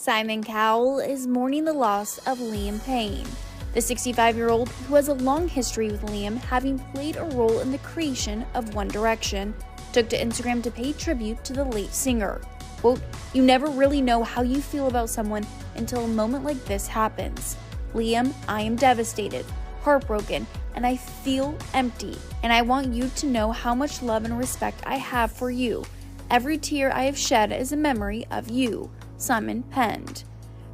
Simon Cowell is mourning the loss of Liam Payne. The 65-year-old, who has a long history with Liam, having played a role in the creation of One Direction, took to Instagram to pay tribute to the late singer. Quote, "You never really know how you feel about someone until a moment like this happens. Liam, I am devastated, heartbroken, and I feel empty. And I want you to know how much love and respect I have for you. Every tear I have shed is a memory of you," Simon penned.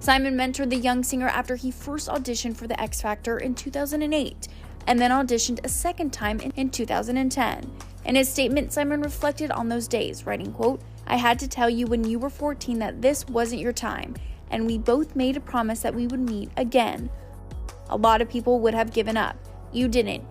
Simon mentored the young singer after he first auditioned for the X Factor in 2008, and then auditioned a second time in 2010. In his statement, Simon reflected on those days, writing, quote, "I had to tell you when you were 14 that this wasn't your time, and we both made a promise that we would meet again. A lot of people would have given up. You didn't."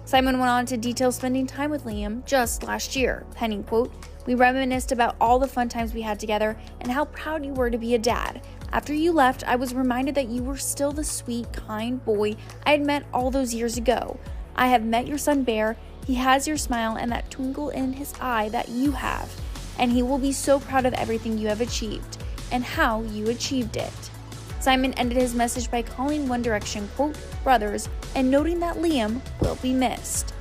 Simon went on to detail spending time with Liam just last year, penning, quote, "We reminisced about all the fun times we had together and how proud you were to be a dad. After you left, I was reminded that you were still the sweet, kind boy I had met all those years ago. I have met your son Bear. He has your smile and that twinkle in his eye that you have, and he will be so proud of everything you have achieved and how you achieved it." Simon ended his message by calling One Direction, quote, "brothers," and noting that Liam will be missed.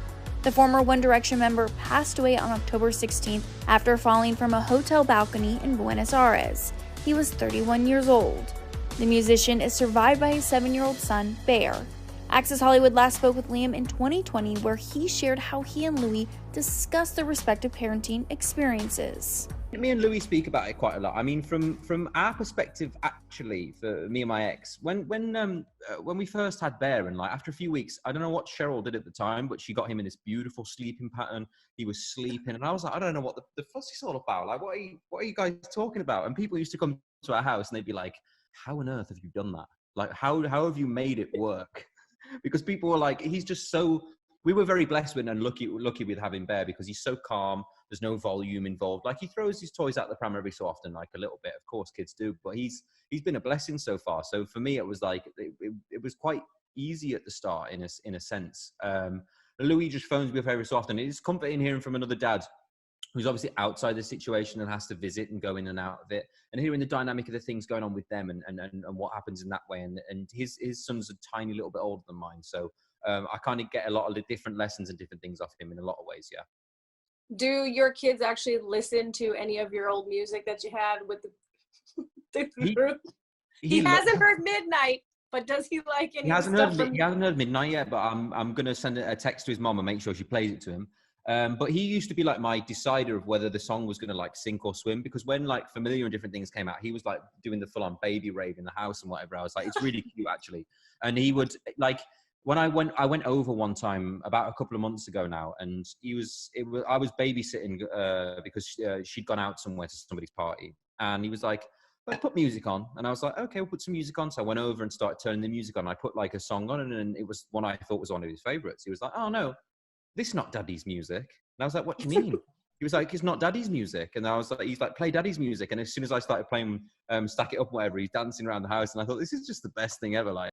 The former One Direction member passed away on October 16th after falling from a hotel balcony in Buenos Aires. He was 31 years old. The musician is survived by his 7-year-old son, Bear. Access Hollywood last spoke with Liam in 2020, where he shared how he and Louis discussed their respective parenting experiences. Me and Louis speak about it quite a lot. I mean, from our perspective, actually, for me and my ex, when we first had Bear, and like after a few weeks, I don't know what Cheryl did at the time, but she got him in this beautiful sleeping pattern. He was sleeping, and I was like, I don't know what the fuss is all about. Like, what are you guys talking about? And people used to come to our house, and they'd be like, "How on earth have you done that? Like, how have you made it work?" Because people were like, he's just so. We were very blessed with and lucky with having Bear because he's so calm. There's no volume involved. Like, he throws his toys out the pram every so often, like a little bit. Of course, kids do, but he's been a blessing so far. So for me, it was like it was quite easy at the start in a sense. Louis just phones me up every so often. It's comforting hearing from another dad who's obviously outside the situation and has to visit and go in and out of it, and hearing the dynamic of the things going on with them and what happens in that way. And his son's a tiny little bit older than mine, so I kind of get a lot of the different lessons and different things off him in a lot of ways. Yeah. Do your kids actually listen to any of your old music that you had with the group? He hasn't heard Midnight, but does he like any? He hasn't heard Midnight yet, but I'm gonna send a text to his mom and make sure she plays it to him. But he used to be like my decider of whether the song was going to like sink or swim, because when like Familiar and different things came out, he was like doing the full on baby rave in the house and whatever. I was like, it's really cute actually. And he would like, when I went over one time about a couple of months ago now, and I was babysitting because she'd gone out somewhere to somebody's party, and he was like, "Let's put music on." And I was like, "Okay, we'll put some music on." So I went over and started turning the music on. I put like a song on, and it was one I thought was one of his favorites. He was like, "Oh no, this is not Daddy's music." And I was like, "What do you mean?" He was like, "It's not Daddy's music." And I was like, he's like, "Play Daddy's music." And as soon as I started playing Stack It Up, whatever, he's dancing around the house. And I thought, this is just the best thing ever. Like,